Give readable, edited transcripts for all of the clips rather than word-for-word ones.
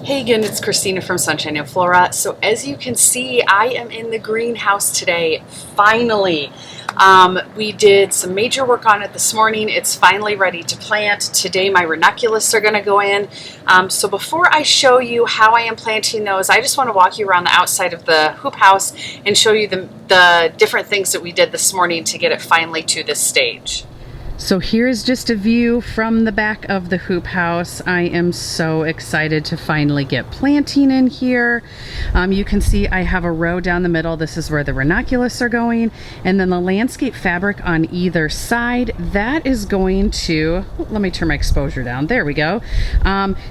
Hey again, it's Christina from Sunshine and Flora. So as you can see, I am in the greenhouse today, finally. We did some major work on it this morning. It's finally ready to plant. Today my ranunculus are going to go in. So before I show you how I am planting those, I just want to walk you around the outside of the hoop house and show you the different things that we did this morning to get it finally to this stage. So here's just a view from the back of the hoop house. I am so excited to finally get planting in here. You can see I have a row down the middle. This is where the ranunculus are going. And then the landscape fabric on either side, that is going to, let me turn my exposure down. There we go.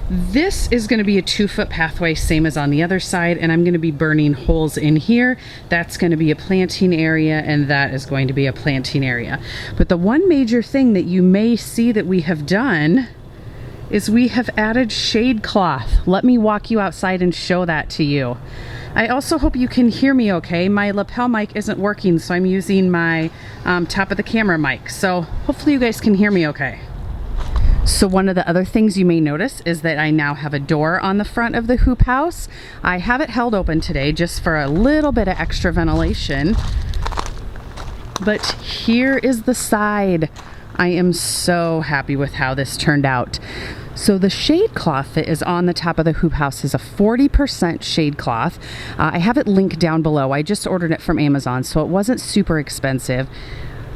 This is going to be a 2-foot pathway, same as on the other side. And I'm going to be burning holes in here. That's going to be a planting area, and that is going to be a planting area. But the one major thing that you may see that we have done is we have added shade cloth. Let me walk you outside and show that to you. I also hope you can hear me okay. My lapel mic isn't working, so I'm using my top of the camera mic. So hopefully you guys can hear me okay. So one of the other things you may notice is that I now have a door on the front of the hoop house. I have it held open today just for a little bit of extra ventilation. But here is the side. I am so happy with how this turned out. So the shade cloth that is on the top of the hoop house is a 40% shade cloth. I have it linked down below. I just ordered it from Amazon, so it wasn't super expensive.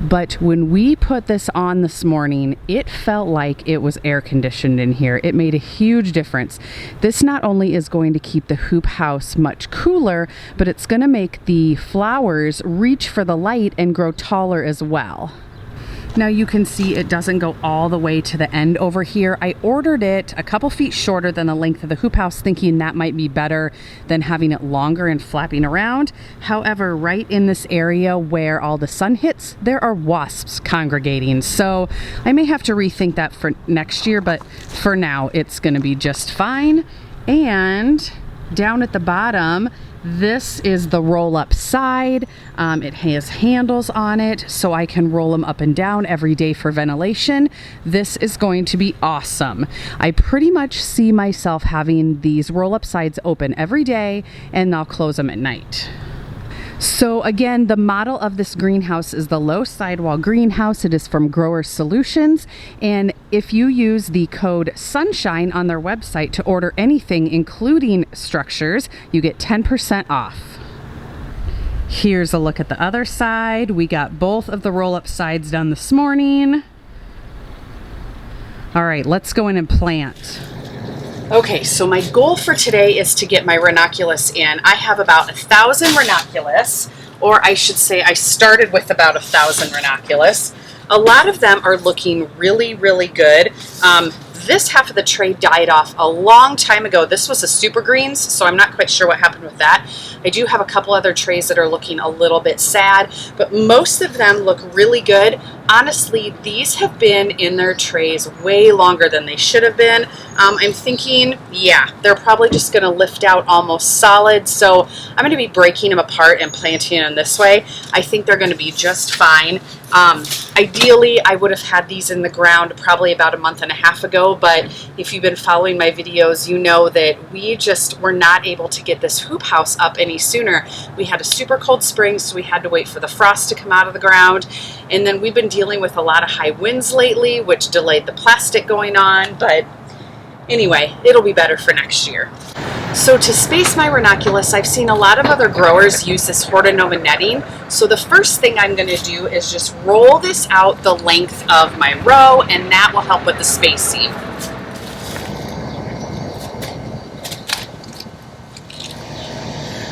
But when we put this on this morning, it felt like it was air conditioned in here. It made a huge difference. This not only is going to keep the hoop house much cooler, but it's going to make the flowers reach for the light and grow taller as well. Now you can see it doesn't go all the way to the end over here. I ordered it a couple feet shorter than the length of the hoop house, thinking that might be better than having it longer and flapping around. However, right in this area where all the sun hits, there are wasps congregating. So I may have to rethink that for next year, but for now it's gonna be just fine. And down at the bottom, this is the roll-up side. It has handles on it, so I can roll them up and down every day for ventilation. This is going to be awesome. I pretty much see myself having these roll-up sides open every day, and I'll close them at night. So again, the model of this greenhouse is the low sidewall greenhouse. It is from Grower Solutions. And if you use the code SUNSHINE on their website to order anything, including structures, you get 10% off. Here's a look at the other side. We got both of the roll-up sides done this morning. All right, let's go in and plant. Okay, so my goal for today is to get my ranunculus in. I have about 1,000 ranunculus, or I should say I started with about 1,000 ranunculus. A lot of them are looking really, really good. This half of the tray died off a long time ago. This was a super greens, so I'm not quite sure what happened with that. I do have a couple other trays that are looking a little bit sad, but most of them look really good. Honestly, these have been in their trays way longer than they should have been. I'm thinking, yeah, they're probably just gonna lift out almost solid, so I'm gonna be breaking them apart and planting them this way. I think they're gonna be just fine. Ideally, I would have had these in the ground probably about a month and a half ago, but if you've been following my videos, you know that we just were not able to get this hoop house up any sooner. We had a super cold spring, so we had to wait for the frost to come out of the ground, and then we've been dealing with a lot of high winds lately, which delayed the plastic going on, but anyway, it'll be better for next year. So to space my ranunculus, I've seen a lot of other growers use this Hortonoma netting. So the first thing I'm going to do is just roll this out the length of my row, and that will help with the spacing.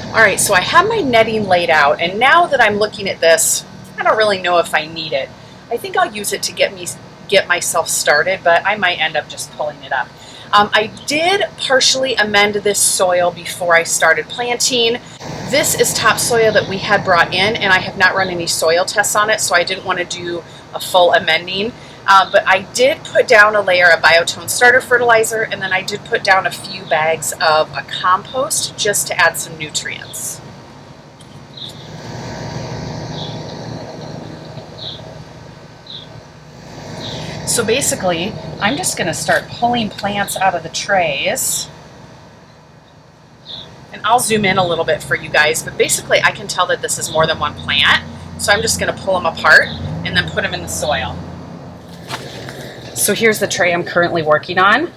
All right, so I have my netting laid out, and now that I'm looking at this, I don't really know if I need it. I think I'll use it to get myself started, but I might end up just pulling it up. I did partially amend this soil before I started planting. This is topsoil that we had brought in, and I have not run any soil tests on it, so I didn't want to do a full amending. But I did put down a layer of biotone starter fertilizer, and then I did put down a few bags of a compost just to add some nutrients. So basically, I'm just going to start pulling plants out of the trays. And I'll zoom in a little bit for you guys, but basically I can tell that this is more than one plant. So I'm just gonna pull them apart and then put them in the soil. So here's the tray I'm currently working on.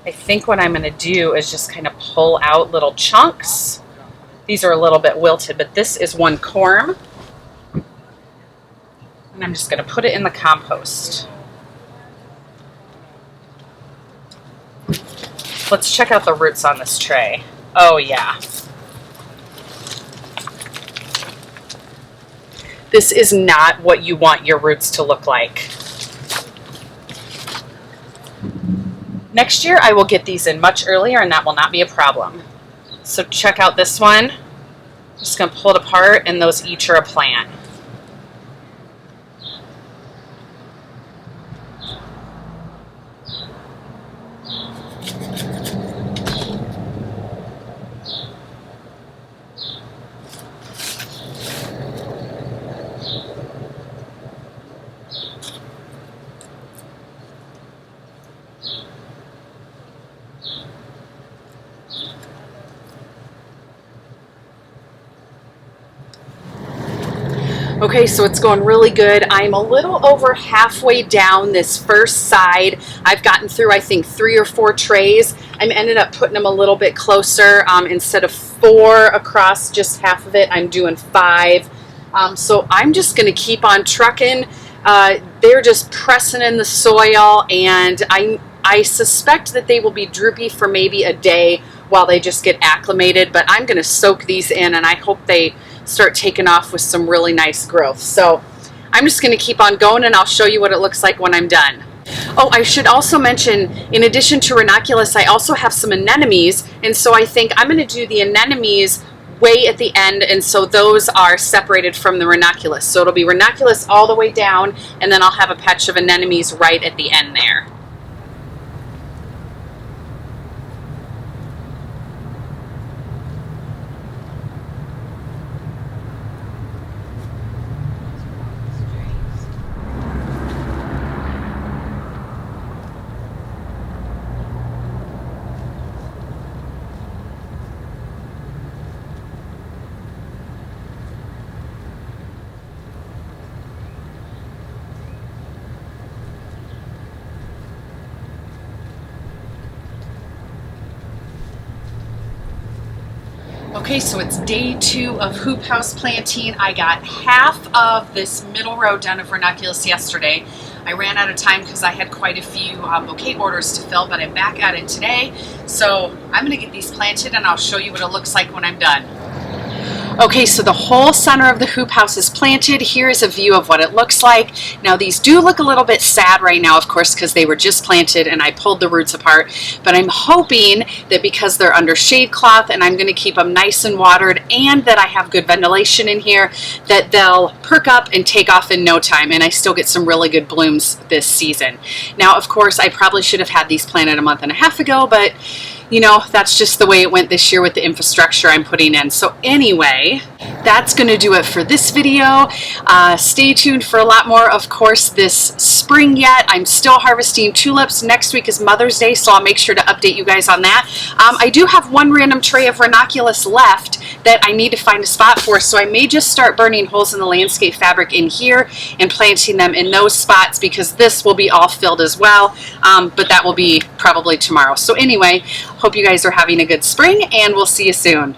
I think what I'm gonna do is just kind of pull out little chunks. These are a little bit wilted, but this is one corm. And I'm just gonna put it in the compost. Let's check out the roots on this tray. Oh yeah. This is not what you want your roots to look like. Next year I will get these in much earlier and that will not be a problem. So check out this one. I'm just gonna pull it apart and those each are a plant. Okay, so it's going really good. I'm a little over halfway down this first side. I've gotten through, I think, 3 or 4 trays. I ended up putting them a little bit closer. Instead of 4 across just half of it, I'm doing 5. So I'm just going to keep on trucking. They're just pressing in the soil, and I suspect that they will be droopy for maybe a day while they just get acclimated, but I'm going to soak these in, and I hope they start taking off with some really nice growth. So I'm just going to keep on going, and I'll show you what it looks like when I'm done. Oh, I should also mention, in addition to Ranunculus, I also have some anemones, and so I think I'm going to do the anemones way at the end, and so those are separated from the Ranunculus. So it'll be Ranunculus all the way down, and then I'll have a patch of anemones right at the end there. Okay, so it's day 2 of Hoophouse planting. I got half of this middle row done of Ranunculus yesterday. I ran out of time because I had quite a few bouquet orders to fill, but I'm back at it today. So I'm going to get these planted and I'll show you what it looks like when I'm done. Okay, so the whole center of the hoop house is planted. Here is a view of what it looks like. Now these do look a little bit sad right now, of course, because they were just planted and I pulled the roots apart. But I'm hoping that because they're under shade cloth and I'm going to keep them nice and watered and that I have good ventilation in here, that they'll perk up and take off in no time and I still get some really good blooms this season. Now, of course, I probably should have had these planted a month and a half ago, but you know, that's just the way it went this year with the infrastructure I'm putting in. So anyway, that's going to do it for this video. Stay tuned for a lot more, of course, this spring yet. I'm still harvesting tulips. Next week is Mother's Day, so I'll make sure to update you guys on that. I do have one random tray of Ranunculus left that I need to find a spot for, so I may just start burning holes in the landscape fabric in here and planting them in those spots because this will be all filled as well, but that will be probably tomorrow. So anyway, hope you guys are having a good spring and we'll see you soon.